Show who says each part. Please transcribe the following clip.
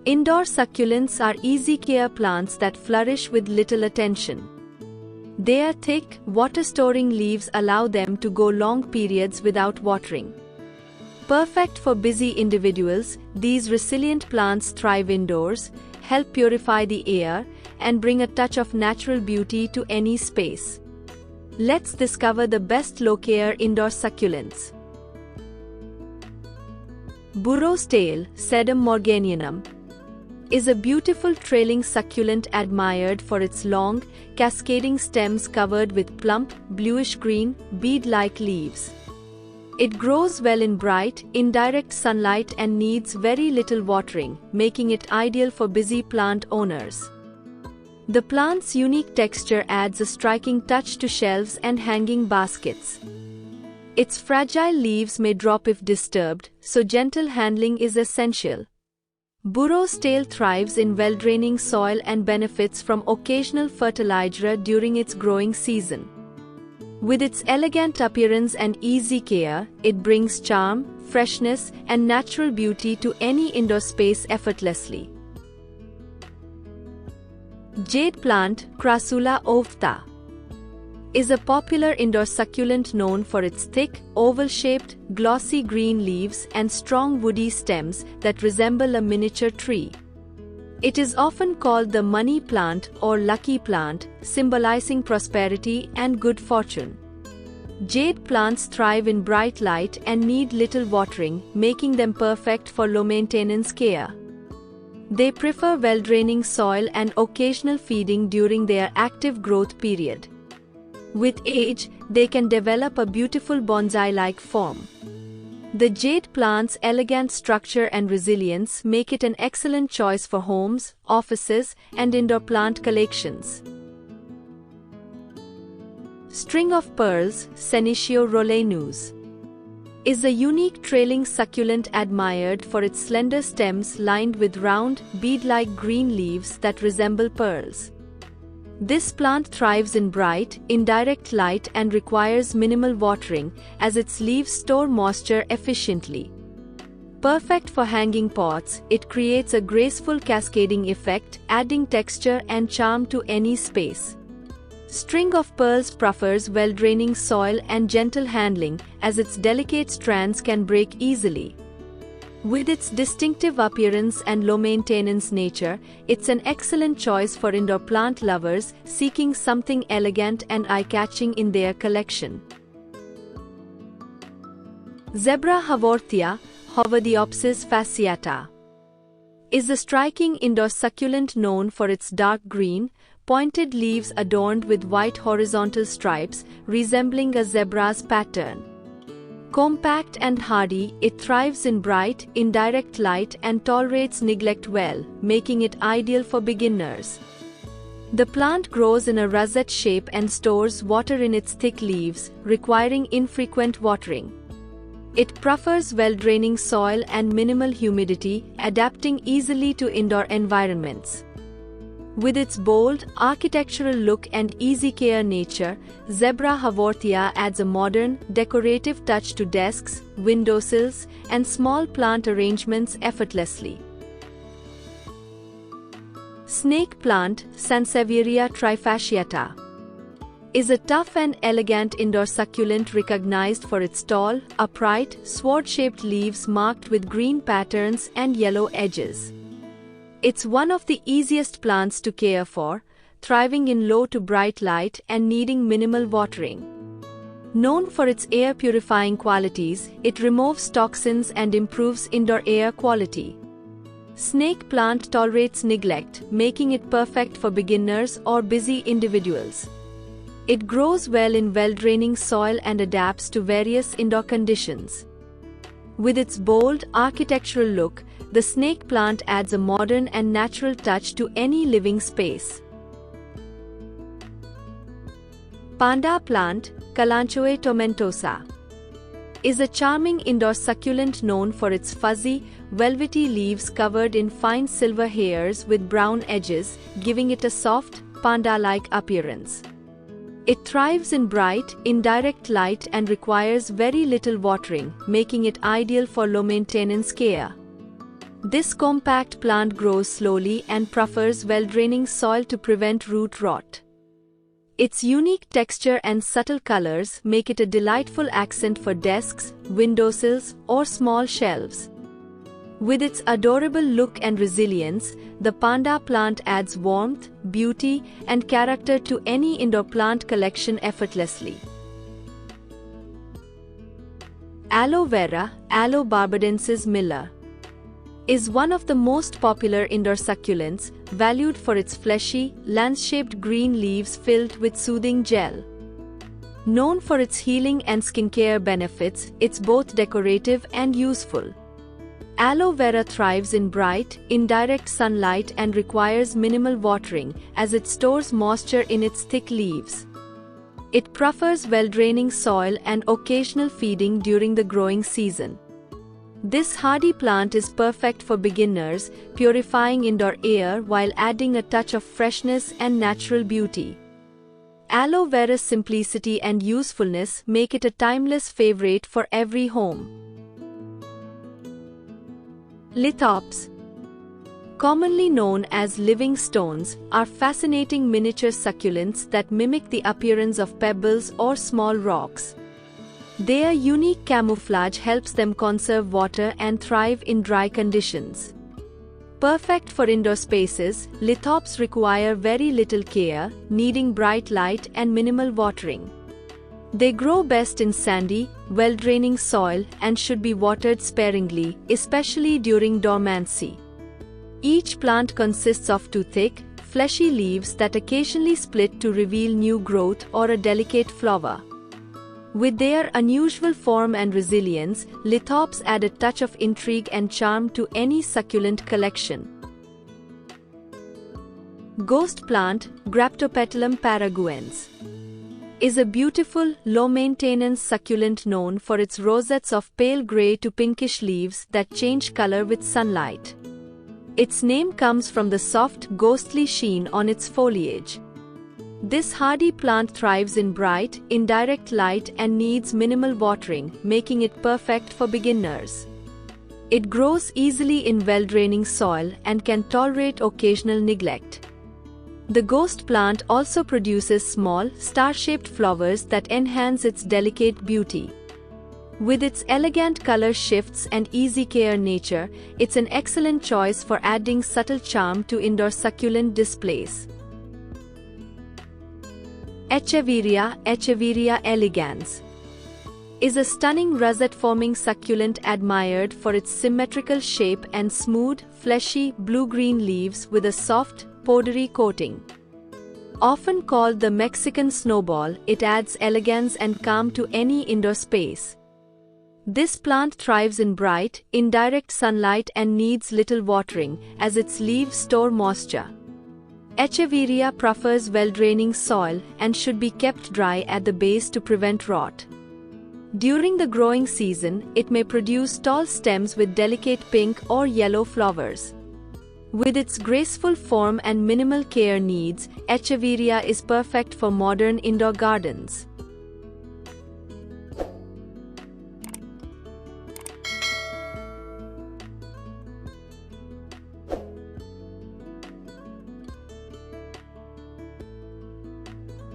Speaker 1: Indoor succulents are easy care plants that flourish with little attention. Their thick, water-storing leaves allow them to go long periods without watering. Perfect for busy individuals, these resilient plants thrive indoors, help purify the air, and bring a touch of natural beauty to any space. Let's discover the best low-care indoor succulents. Burro's tail, Sedum morganianum, is a beautiful trailing succulent admired for its long, cascading stems covered with plump, bluish-green, bead-like leaves. It grows well in bright, indirect sunlight and needs very little watering, making it ideal for busy plant owners. The plant's unique texture adds a striking touch to shelves and hanging baskets. Its fragile leaves may drop if disturbed, so gentle handling is essential. Burro's tail thrives in well-draining soil and benefits from occasional fertilizer during its growing season. With its elegant appearance and easy care, it brings charm, freshness, and natural beauty to any indoor space effortlessly. Jade plant, Crassula ovata, is a popular indoor succulent known for its thick, oval-shaped, glossy green leaves and strong woody stems that resemble a miniature tree. It is often called the money plant or lucky plant, symbolizing prosperity and good fortune. Jade plants thrive in bright light and need little watering, making them perfect for low-maintenance care. They prefer well-draining soil and occasional feeding during their active growth period. With age, they can develop a beautiful bonsai-like form. The jade plant's elegant structure and resilience make it an excellent choice for homes, offices, and indoor plant collections. String of pearls, Senecio roleinus, is a unique trailing succulent admired for its slender stems lined with round, bead-like green leaves that resemble pearls. This plant thrives in bright, indirect light and requires minimal watering, as its leaves store moisture efficiently. Perfect for hanging pots, it creates a graceful cascading effect, adding texture and charm to any space. String of pearls prefers well-draining soil and gentle handling, as its delicate strands can break easily. With its distinctive appearance and low-maintenance nature, it's an excellent choice for indoor plant lovers seeking something elegant and eye-catching in their collection. Zebra haworthia, Hovediopsis fasciata, is a striking indoor succulent known for its dark green, pointed leaves adorned with white horizontal stripes resembling a zebra's pattern. Compact and hardy, it thrives in bright, indirect light and tolerates neglect well, making it ideal for beginners. The plant grows in a rosette shape and stores water in its thick leaves, requiring infrequent watering. It prefers well-draining soil and minimal humidity, adapting easily to indoor environments. With its bold, architectural look and easy-care nature, Zebra haworthia adds a modern, decorative touch to desks, windowsills, and small plant arrangements effortlessly. Snake plant, Sansevieria trifasciata, is a tough and elegant indoor succulent recognized for its tall, upright, sword-shaped leaves marked with green patterns and yellow edges. It's one of the easiest plants to care for, thriving in low to bright light and needing minimal watering. Known for its air-purifying qualities, it removes toxins and improves indoor air quality. Snake plant tolerates neglect, making it perfect for beginners or busy individuals. It grows well in well-draining soil and adapts to various indoor conditions. With its bold, architectural look, the snake plant adds a modern and natural touch to any living space. Panda plant, Kalanchoe tomentosa, is a charming indoor succulent known for its fuzzy, velvety leaves covered in fine silver hairs with brown edges, giving it a soft, panda-like appearance. It thrives in bright, indirect light and requires very little watering, making it ideal for low-maintenance care. This compact plant grows slowly and prefers well-draining soil to prevent root rot. Its unique texture and subtle colors make it a delightful accent for desks, windowsills, or small shelves. With its adorable look and resilience, the panda plant adds warmth, beauty, and character to any indoor plant collection effortlessly. Aloe vera, Aloe barbadensis Miller, is one of the most popular indoor succulents, valued for its fleshy, lance-shaped green leaves filled with soothing gel. Known for its healing and skincare benefits, it's both decorative and useful. Aloe vera thrives in bright, indirect sunlight and requires minimal watering, as it stores moisture in its thick leaves. It prefers well-draining soil and occasional feeding during the growing season. This hardy plant is perfect for beginners, purifying indoor air while adding a touch of freshness and natural beauty. Aloe vera's simplicity and usefulness make it a timeless favorite for every home. Lithops, commonly known as living stones, are fascinating miniature succulents that mimic the appearance of pebbles or small rocks. Their unique camouflage helps them conserve water and thrive in dry conditions. Perfect for indoor spaces, lithops require very little care, needing bright light and minimal watering. They grow best in sandy, well-draining soil and should be watered sparingly, especially during dormancy. Each plant consists of two thick, fleshy leaves that occasionally split to reveal new growth or a delicate flower. With their unusual form and resilience, lithops add a touch of intrigue and charm to any succulent collection. Ghost plant, Graptopetalum paraguense, is a beautiful, low-maintenance succulent known for its rosettes of pale gray to pinkish leaves that change color with sunlight. Its name comes from the soft, ghostly sheen on its foliage. This hardy plant thrives in bright, indirect light and needs minimal watering, making it perfect for beginners. It grows easily in well-draining soil and can tolerate occasional neglect. The ghost plant also produces small, star-shaped flowers that enhance its delicate beauty. With its elegant color shifts and easy care nature, it's an excellent choice for adding subtle charm to indoor succulent displays. Echeveria, Echeveria elegans, is a stunning rosette-forming succulent admired for its symmetrical shape and smooth, fleshy, blue-green leaves with a soft, powdery coating. Often called the Mexican snowball, it adds elegance and calm to any indoor space. This plant thrives in bright, indirect sunlight and needs little watering, as its leaves store moisture. Echeveria prefers well-draining soil and should be kept dry at the base to prevent rot. During the growing season, it may produce tall stems with delicate pink or yellow flowers. With its graceful form and minimal care needs, Echeveria is perfect for modern indoor gardens.